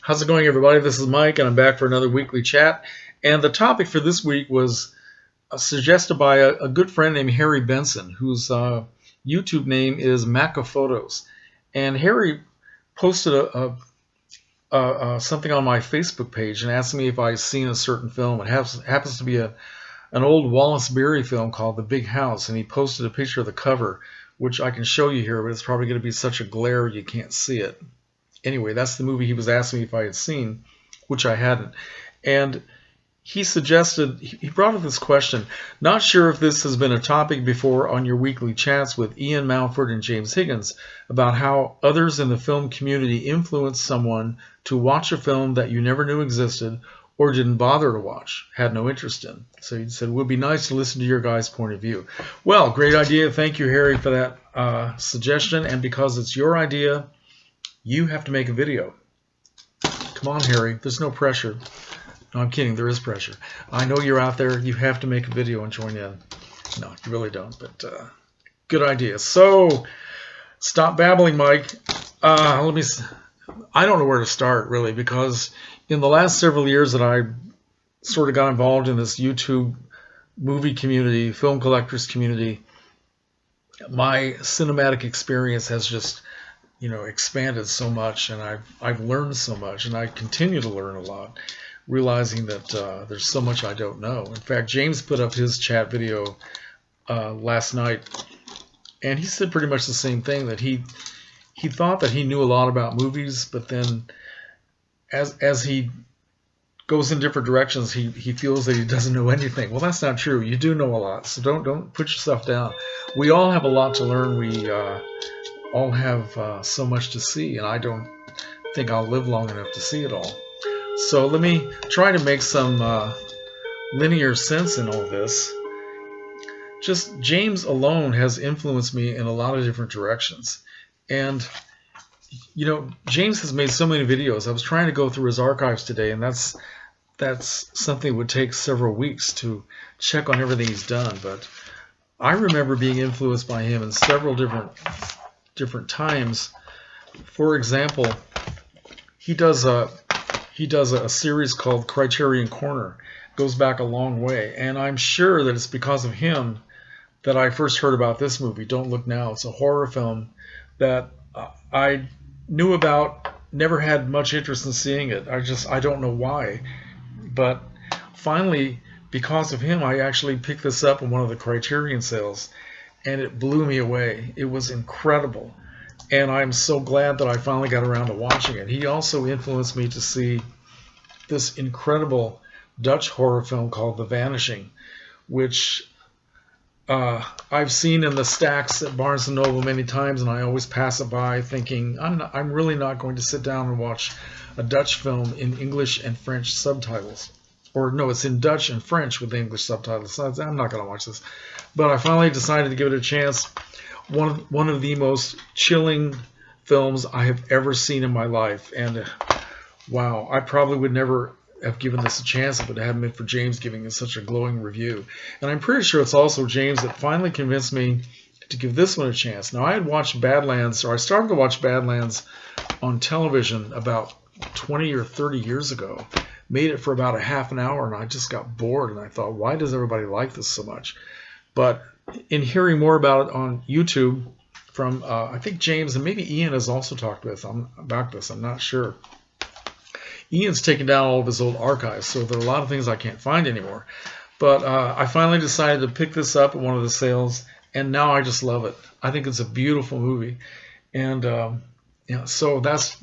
How's it going, everybody? This is Mike, and I'm back for another weekly chat. And the topic for this week was suggested by a good friend named Harry Benson, whose YouTube name is Macaphotos. And Harry posted something on my Facebook page and asked me if I'd seen a certain film. It happens to be an old Wallace Beery film called The Big House, and he posted a picture of the cover, which I can show you here, but it's probably going to be such a glare you can't see it. Anyway, that's the movie he was asking me if I had seen, which I hadn't. And he brought up this question. Not sure if this has been a topic before on your weekly chats with Ian Mountford and James Higgins about how others in the film community influence someone to watch a film that you never knew existed or didn't bother to watch, had no interest in. So he said, it would be nice to listen to your guys' point of view. Well, great idea. Thank you, Harry, for that suggestion. And because it's your idea, you have to make a video. Come on, Harry. There's no pressure. No, I'm kidding. There is pressure. I know you're out there. You have to make a video and join in. No, you really don't. But good idea. So, stop babbling, Mike. I don't know where to start, really, because in the last several years that I sort of got involved in this YouTube movie community, film collectors community, my cinematic experience has just expanded so much, and I've learned so much, and I continue to learn a lot, realizing that there's so much I don't know. In fact, James put up his chat video last night, and he said pretty much the same thing, that he thought that he knew a lot about movies, but then as he goes in different directions, he feels that he doesn't know anything. Well, that's not true. You do know a lot, so don't put yourself down. We all have a lot to learn. We all have so much to see, and I don't think I'll live long enough to see it all. So let me try to make some linear sense in all this. Just James alone has influenced me in a lot of different directions. And James has made so many videos. I was trying to go through his archives today, and that's something that would take several weeks to check on everything he's done. But I remember being influenced by him in several different times. For example, he does a series called Criterion Corner. It goes back a long way, and I'm sure that it's because of him that I first heard about this movie, Don't Look Now. It's a horror film that I knew about, never had much interest in seeing it. I don't know why, but finally, because of him, I actually picked this up in one of the Criterion sales, and it blew me away. It was incredible, and I'm so glad that I finally got around to watching it. He also influenced me to see this incredible Dutch horror film called The Vanishing, which I've seen in the stacks at Barnes & Noble many times, and I always pass it by thinking, I'm really not going to sit down and watch a Dutch film in English and French subtitles. Or no, it's in Dutch and French with English subtitles. So I'm not going to watch this. But I finally decided to give it a chance. One of the most chilling films I have ever seen in my life. And wow, I probably would never have given this a chance if it hadn't been for James giving it such a glowing review. And I'm pretty sure it's also James that finally convinced me to give this one a chance. Now, I had watched Badlands, or I started to watch Badlands on television about 20 or 30 years ago. Made it for about a half an hour, and I just got bored, and I thought, why does everybody like this so much? But in hearing more about it on YouTube from, I think James, and maybe Ian has also talked about this, I'm not sure. Ian's taken down all of his old archives, so there are a lot of things I can't find anymore. But I finally decided to pick this up at one of the sales, and now I just love it. I think it's a beautiful movie. And so that's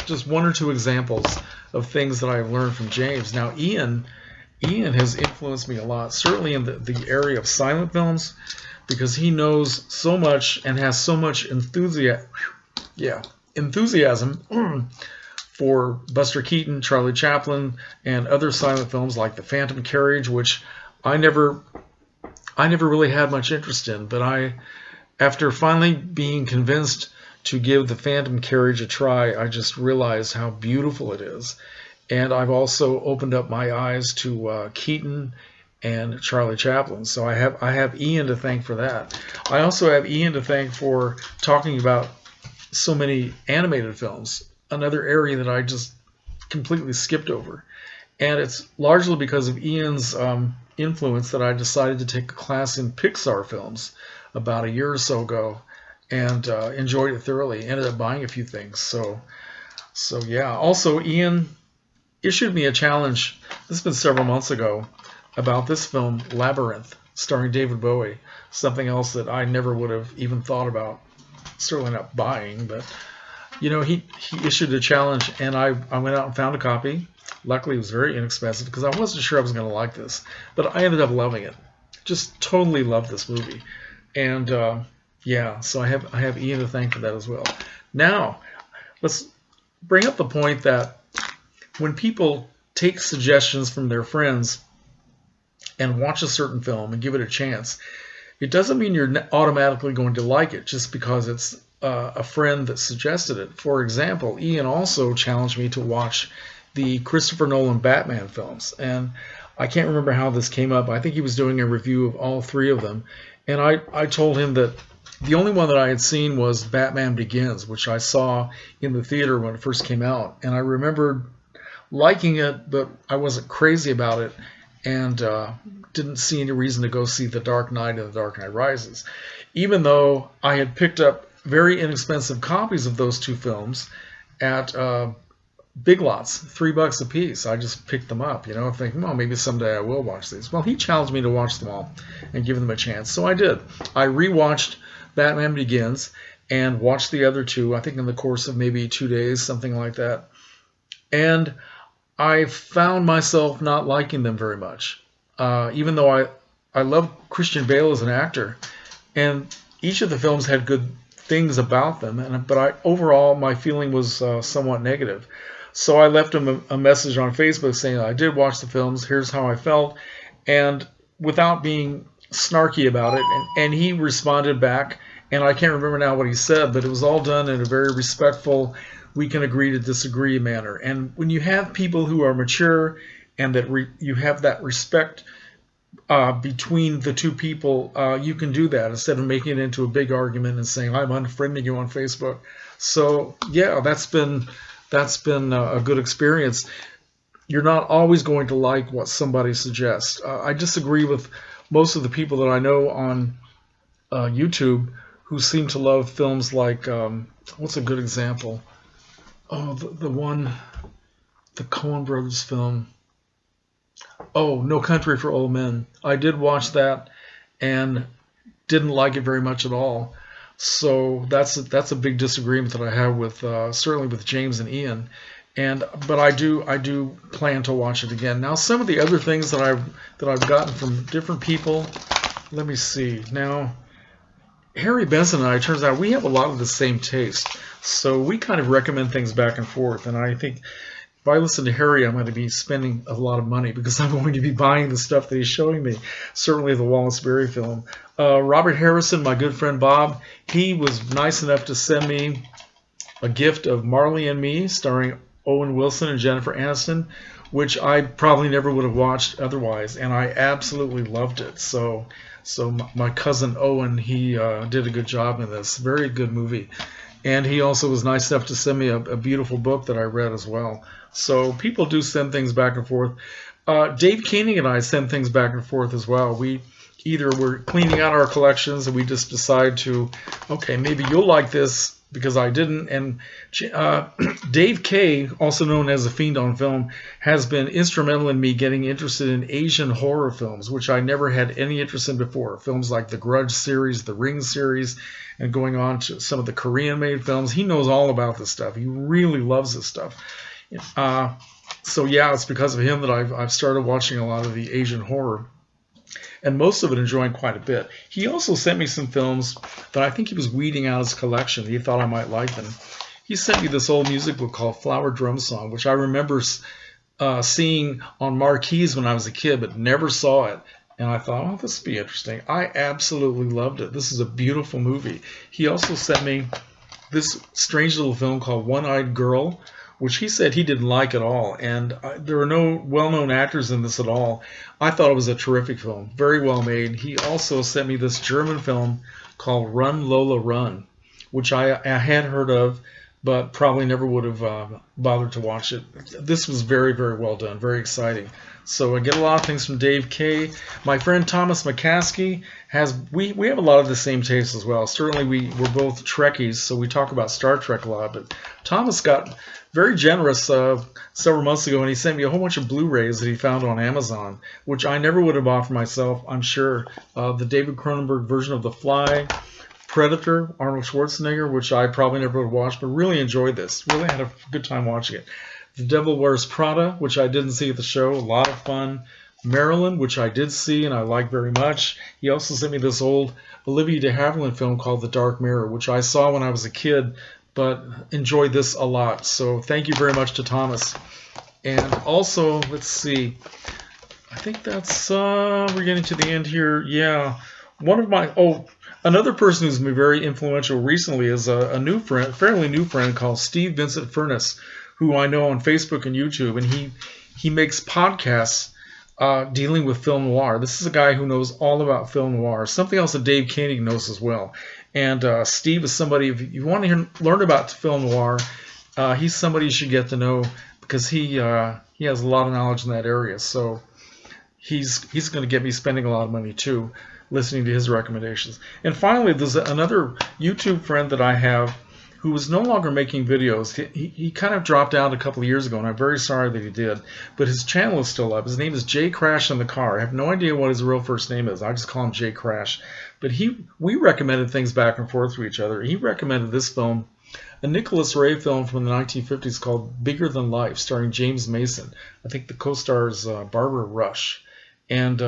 just one or two examples of things that I've learned from James. Now, Ian has influenced me a lot, certainly in the area of silent films, because he knows so much and has so much enthusiasm for Buster Keaton, Charlie Chaplin, and other silent films like The Phantom Carriage, which I never really had much interest in. But after finally being convinced to give The Phantom Carriage a try, I just realized how beautiful it is. And I've also opened up my eyes to Keaton and Charlie Chaplin. So I have Ian to thank for that. I also have Ian to thank for talking about so many animated films. Another area that completely skipped over. And it's largely because of Ian's influence that I decided to take a class in Pixar films about a year or so ago, and enjoyed it thoroughly. Ended up buying a few things. So yeah. Also, Ian issued me a challenge. This has been several months ago, about this film Labyrinth, starring David Bowie. Something else that I never would have even thought about. Certainly not buying, but you know, he issued a challenge, and I went out and found a copy. Luckily, it was very inexpensive because I wasn't sure I was going to like this, but I ended up loving it. Just totally loved this movie, and yeah, so I have Ian to thank for that as well. Now, let's bring up the point that when people take suggestions from their friends and watch a certain film and give it a chance, it doesn't mean you're automatically going to like it just because it's a friend that suggested it. For example, Ian also challenged me to watch the Christopher Nolan Batman films, and I can't remember how this came up. I think he was doing a review of all three of them, and I told him that the only one that I had seen was Batman Begins, which I saw in the theater when it first came out, and I remembered liking it, but I wasn't crazy about it, and didn't see any reason to go see The Dark Knight and The Dark Knight Rises, even though I had picked up very inexpensive copies of those two films at Big Lots, $3 a piece. I just picked them up, you know, thinking, well, maybe someday I will watch these. Well, he challenged me to watch them all and give them a chance, so I did. I rewatched Batman Begins and watched the other two, I think in the course of maybe 2 days, something like that. And I found myself not liking them very much, even though I love Christian Bale as an actor, and each of the films had good things about them, but overall my feeling was somewhat negative. So I left him a message on Facebook saying I did watch the films, here's how I felt, and without being snarky about it, and he responded back, and I can't remember now what he said, but it was all done in a very respectful, we can agree to disagree manner. And when you have people who are mature and that you have that respect between the two people, you can do that instead of making it into a big argument and saying I'm unfriending you on Facebook. So yeah, that's been a good experience. You're not always going to like what somebody suggests. I disagree with most of the people that I know on YouTube who seem to love films like what's a good example? Oh, the Coen Brothers film. Oh, No Country for Old Men. I did watch that and didn't like it very much at all. So that's a big disagreement that I have with certainly with James and Ian. But I do plan to watch it again. Now, some of the other things that I've gotten from different people. Let me see. Now, Harry Benson and I, it turns out we have a lot of the same taste. So we kind of recommend things back and forth. And I think if I listen to Harry, I'm going to be spending a lot of money because I'm going to be buying the stuff that he's showing me. Certainly the Wallace Beery film. Robert Harrison, my good friend Bob, he was nice enough to send me a gift of Marley and Me, starring Owen Wilson and Jennifer Aniston, which I probably never would have watched otherwise, and I absolutely loved it. So my cousin Owen, he did a good job in this. Very good movie. And he also was nice enough to send me a beautiful book that I read as well. So people do send things back and forth. Dave Koenig and I send things back and forth as well. Either we're cleaning out our collections and we just decide to, okay, maybe you'll like this because I didn't. And Dave K, also known as The Fiend on Film, has been instrumental in me getting interested in Asian horror films, which I never had any interest in before. Films like the Grudge series, the Ring series, and going on to some of the Korean-made films. He knows all about this stuff. He really loves this stuff. So yeah, it's because of him that I've started watching a lot of the Asian horror, and most of it enjoying quite a bit. He also sent me some films that I think he was weeding out his collection. He thought I might like them. He sent me this old music book called Flower Drum Song, which I remember seeing on marquees when I was a kid, but never saw it. And I thought, oh, this would be interesting. I absolutely loved it. This is a beautiful movie. He also sent me this strange little film called One-Eyed Girl, which he said he didn't like at all. And there were no well-known actors in this at all. I thought it was a terrific film, very well made. He also sent me this German film called Run, Lola, Run, which I had heard of, but probably never would have bothered to watch it. This was very, very well done, very exciting. So I get a lot of things from Dave K. My friend Thomas McCaskey has, we have a lot of the same tastes as well. Certainly we're both Trekkies, so we talk about Star Trek a lot, but Thomas got very generous several months ago, and he sent me a whole bunch of Blu-rays that he found on Amazon, which I never would have bought for myself, I'm sure. The David Cronenberg version of The Fly, Predator, Arnold Schwarzenegger, which I probably never would have watched, but really enjoyed this. Really had a good time watching it. The Devil Wears Prada, which I didn't see at the show, a lot of fun. Marilyn, which I did see and I like very much. He also sent me this old Olivia de Havilland film called The Dark Mirror, which I saw when I was a kid, but enjoyed this a lot. So thank you very much to Thomas. And also, let's see, I think that's, we're getting to the end here. Yeah, one of my, another person who's been very influential recently is a new friend, fairly new friend called Steve Vincent Furness, who I know on Facebook and YouTube, and he makes podcasts dealing with film noir. This is a guy who knows all about film noir, something else that Dave Koenig knows as well. And Steve is somebody, if you want to learn about film noir, he's somebody you should get to know, because he has a lot of knowledge in that area. So he's going to get me spending a lot of money too, listening to his recommendations. And finally, there's another YouTube friend that I have who was no longer making videos. He kind of dropped out a couple of years ago, and I'm very sorry that he did. But his channel is still up. His name is Jay Crash in the Car. I have no idea what his real first name is. I just call him Jay Crash. But we recommended things back and forth to each other. He recommended this film, a Nicholas Ray film from the 1950s called Bigger Than Life, starring James Mason. I think the co-star is Barbara Rush. And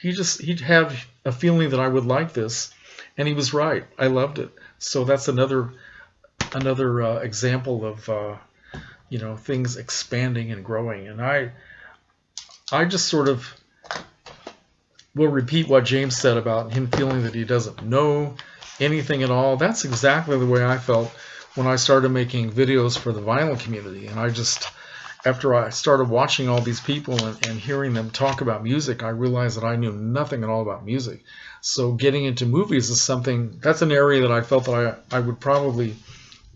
he'd have a feeling that I would like this, and he was right. I loved it. So that's another example of things expanding and growing. And I just sort of will repeat what James said about him feeling that he doesn't know anything at all. That's exactly the way I felt when I started making videos for the vinyl community. And after I started watching all these people and hearing them talk about music, I realized that I knew nothing at all about music. So getting into movies is that's an area that I felt that I would probably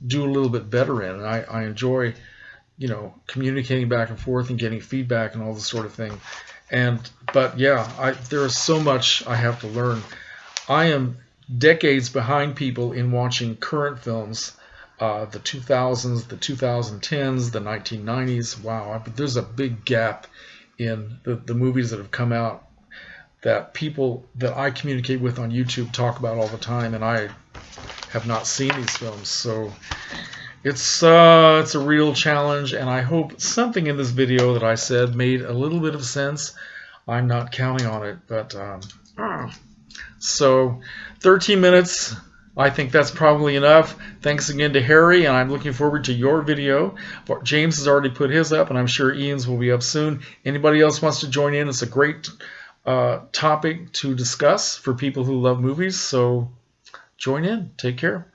do a little bit better in. And I enjoy, communicating back and forth and getting feedback and all this sort of thing. But yeah, there is so much I have to learn. I am decades behind people in watching current films, the 2000s, the 2010s, the 1990s. Wow, there's a big gap in the movies that have come out that people that I communicate with on YouTube talk about all the time, and I have not seen these films. So it's a real challenge, and I hope something in this video that I said made a little bit of sense. I'm not counting on it, but so 13 minutes. I think that's probably enough. Thanks again to Harry, and I'm looking forward to your video. James has already put his up, and I'm sure Ian's will be up soon. Anybody else wants to join in? It's a great topic to discuss for people who love movies, so join in. Take care.